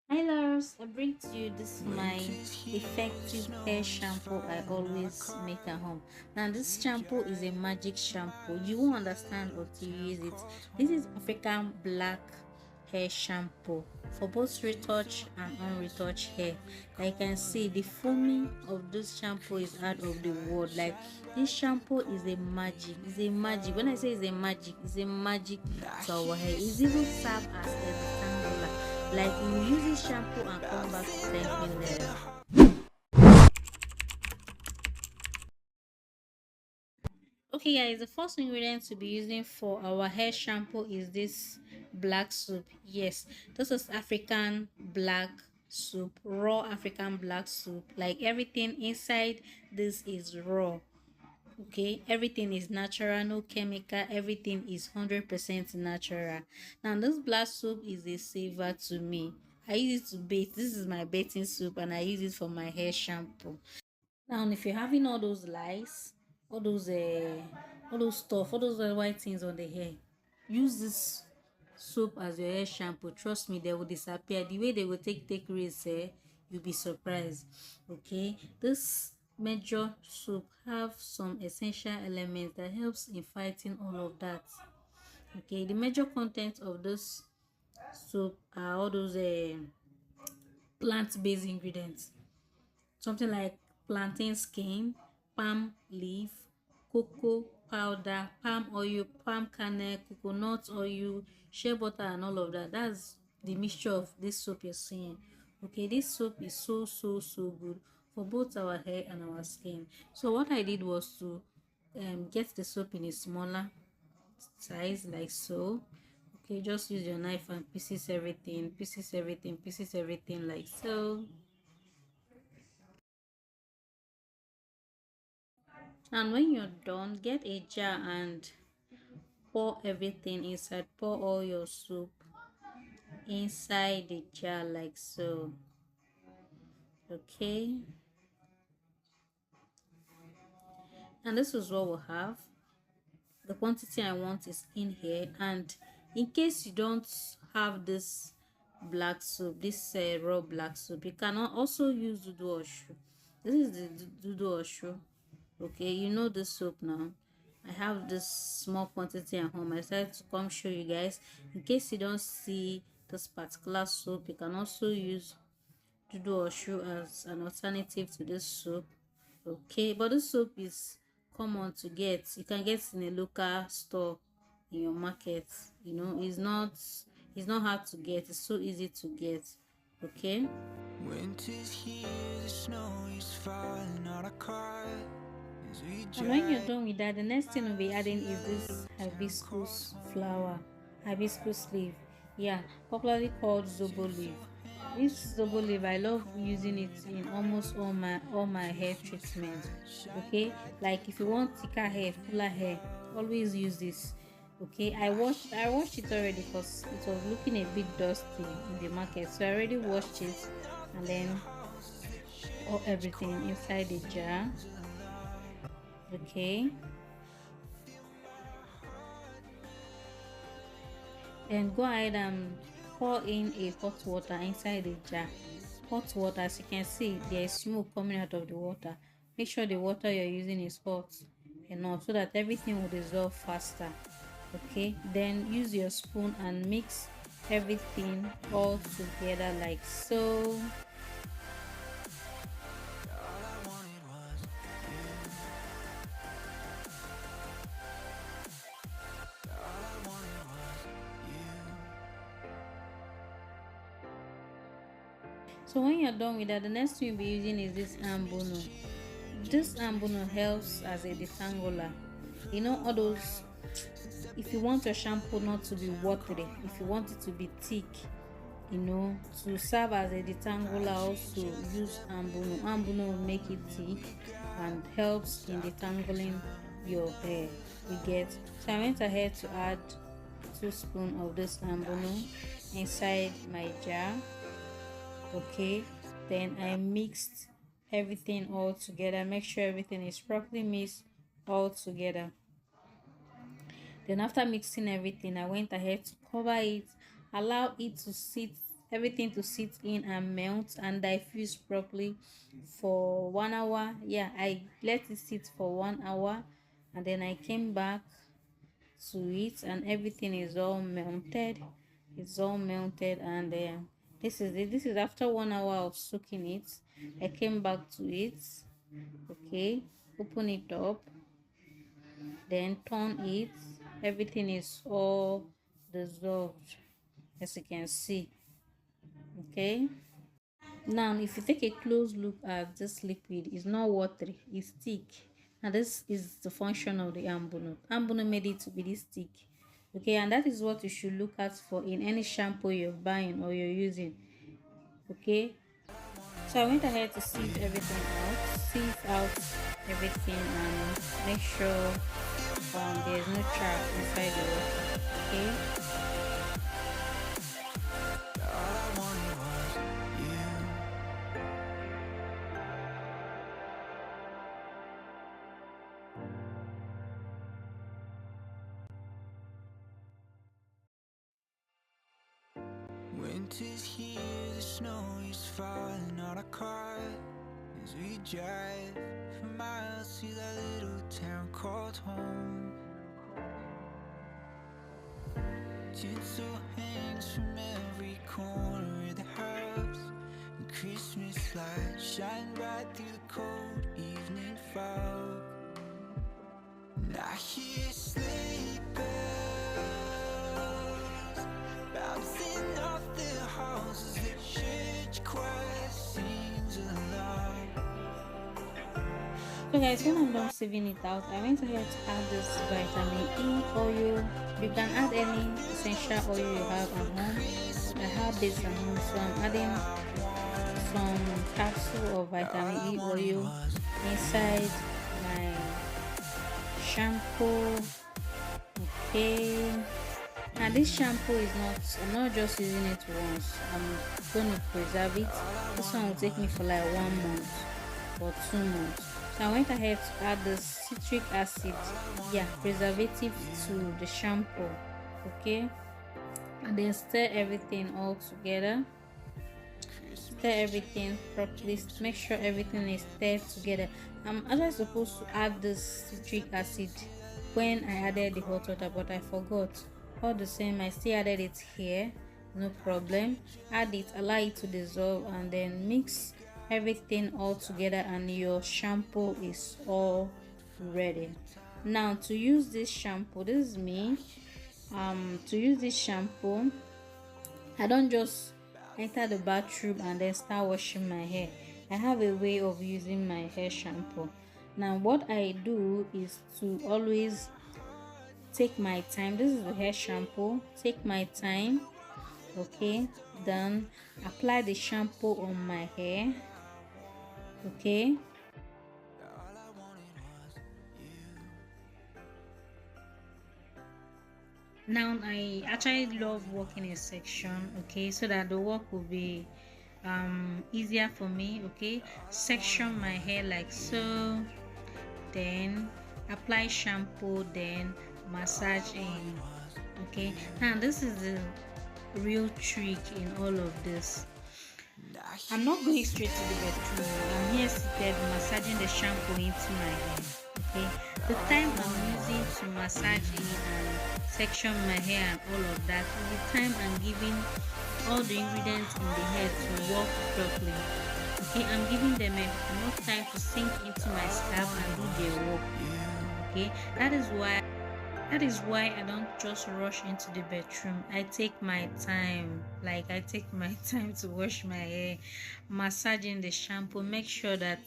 Hi loves, I bring to you this my effective hair shampoo I always make at home. Now this shampoo is a magic shampoo. You won't understand until you use it. This is African black hair shampoo for both retouch and unretouched hair. Like you can see, the foaming of this shampoo is out of the world. Like this shampoo is a magic. It's a magic. When I say it's a magic to our hair. It's even serve as a detangler. Like you use this shampoo and come back to thank me later. Okay guys, the first ingredient to be using for our hair shampoo is this black soup. Yes, this is African black soup, raw African black soup. Like everything inside this is raw. Okay, everything is natural, no chemical, everything is 100% natural. Now this black soup is a saver to me. I use it to bathe. This is my bathing soup and I use it for my hair shampoo. Now if you're having all those lice, all those all those stuff, all those white things on the hair, use this soap as your hair shampoo. Trust me, they will disappear. The way they will take rinse, you'll be surprised. Okay, this major soap have some essential elements that helps in fighting all of that. Okay, the major content of this soap are all those plant-based ingredients, something like plantain skin, palm leaf, cocoa powder, palm oil, palm kernel, coconut oil, shea butter and all of that. That's the mixture of this soap you're seeing. Okay, this soap is so good for both our hair and our skin. So what I did was to get the soap in a smaller size like so. Okay, just use your knife and pieces everything like so. And when you're done, get a jar and pour everything inside. Pour all your soup inside the jar like so. Okay, and this is what we have. The quantity I want is in here. And in case you don't have this black soup, this raw black soup, you can also use dudu oshu. This is the dudu oshu. Okay, you know the soap now. I have this small quantity at home. I decided to come show you guys. In case you don't see this particular soap, you can also use dudu oshu as an alternative to this soap. Okay, but this soap is common to get. You can get in a local store in your market. You know, it's not hard to get. It's so easy to get. Okay. Winter's here, the snow is falling on a car as we And when you're drive done with that, the next thing we'll be adding is this yellow town hibiscus corner. flower, hibiscus leaf. Yeah, popularly called zobo leaf. This zobo leaf, I love using it in almost all my hair treatments. Okay, like if you want thicker hair, fuller hair, always use this. Okay, I washed it already because it was looking a bit dusty in the market, so I already washed it and then pour everything inside the jar. Okay, then go ahead and pour in a hot water inside the jar. Hot water, as you can see, there is smoke coming out of the water. Make sure the water you're using is hot enough so that everything will dissolve faster. Okay, then use your spoon and mix everything all together like so. All I wanted was you. All I wanted was you. So when you're done with that, the next thing you'll be using is this ambuno. This ambuno helps as a detangler. You know all those, if you want your shampoo not to be watery, if you want it to be thick, to serve as a detangler, also use ambuno. Ambuno will make it thick and helps in detangling your hair. You get. So I went ahead to add 2 spoons of this ambuno inside my jar. Okay, then I mixed everything all together. Make sure everything is properly mixed all together. Then after mixing everything, I went ahead to cover it, allow it to sit everything to sit in and melt and diffuse properly for 1 hour. Yeah, I let it sit for 1 hour, and then I came back to it, and everything is all melted. It's all melted, and this is it. This is after 1 hour of soaking it. I came back to it. Okay, open it up, then turn it. Everything is all dissolved, as you can see. Okay, now if you take a close look at this liquid, it's not watery, it's thick. And this is the function of the ambono. Ambono made it to be this thick. Okay, and that is what you should look at for in any shampoo you're buying or you're using. Okay, so I went ahead to sieve everything out, everything, and make sure there's no trap inside the water. Okay, Winter's here, the snow is falling on our car as we drive for miles to that little town called home. Tinsel hangs from every corner of the house, and Christmas lights shine bright through the cold evening fog. And I hear sleigh bells bouncing off the halls as the church choir sings along. so guys, when I'm done sieving it out, I went ahead to add this vitamin E oil. You can add any essential oil you have at home. I have this at home, so I'm adding some capsule of vitamin E oil inside my shampoo. Okay, and this shampoo is I'm not just using it once. I'm going to preserve it. This one will take me for like 1 month or 2 months. So I went ahead to add the citric acid, preservative, to the shampoo. Okay, and then stir everything all together. Stir everything properly. Make sure everything is stirred together. I'm actually supposed to add this citric acid when I added the hot water, but I forgot. All the same, I still added it here. No problem. Add it, allow it to dissolve, and then mix everything all together, and your shampoo is all ready. Now to use this shampoo, this is me. To use this shampoo, I don't just enter the bathroom and then start washing my hair. I have a way of using my hair shampoo. Now what I do is to always take my time. This is the hair shampoo. Take my time. Okay, then apply the shampoo on my hair. Okay, now I actually love working in section. Okay, so that the work will be easier for me. Okay, section my hair like so, then apply shampoo, then massage in. Okay, now this is the real trick in all of this. I'm not going straight to the bedroom. I'm here seated massaging the shampoo into my hair. Okay, the time I'm using to massage it and section my hair and all of that is the time I'm giving all the ingredients in the hair to work properly. Okay, I'm giving them enough time to sink into my scalp and do their work. Okay, that is why I don't just rush into the bedroom. I take my time. Like, I take my time to wash my hair, massaging the shampoo, make sure that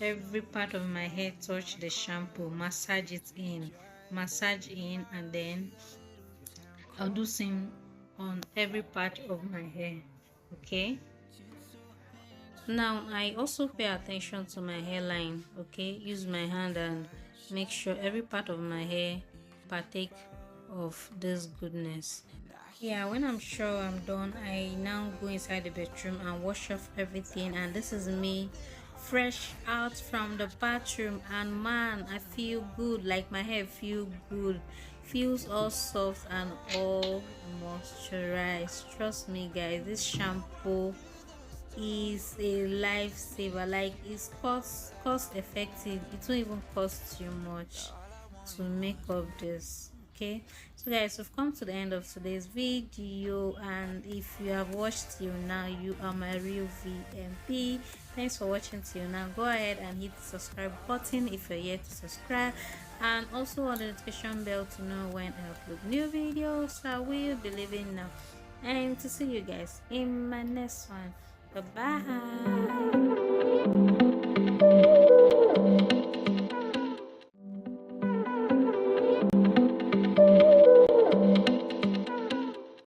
every part of my hair touch the shampoo, massage in, and then I'll do same on every part of my hair. Okay, now I also pay attention to my hairline. Okay, use my hand and make sure every part of my hair partake of this goodness. Yeah, when I'm sure I'm done, I now go inside the bedroom and wash off everything. And this is me fresh out from the bathroom, and man, I feel good. Like, my hair feel good, feels all soft and all moisturized. Trust me guys, this shampoo is a lifesaver. Like, it's cost effective. It won't even cost you much to make up this. Okay, so guys, we've come to the end of today's video, and if you have watched till now, you are my real VMP. Thanks for watching till now. Go ahead and hit the subscribe button if you're yet to subscribe, and also on the notification bell to know when I upload new videos. So I will be leaving now, and to see you guys in my next one. Bye bye.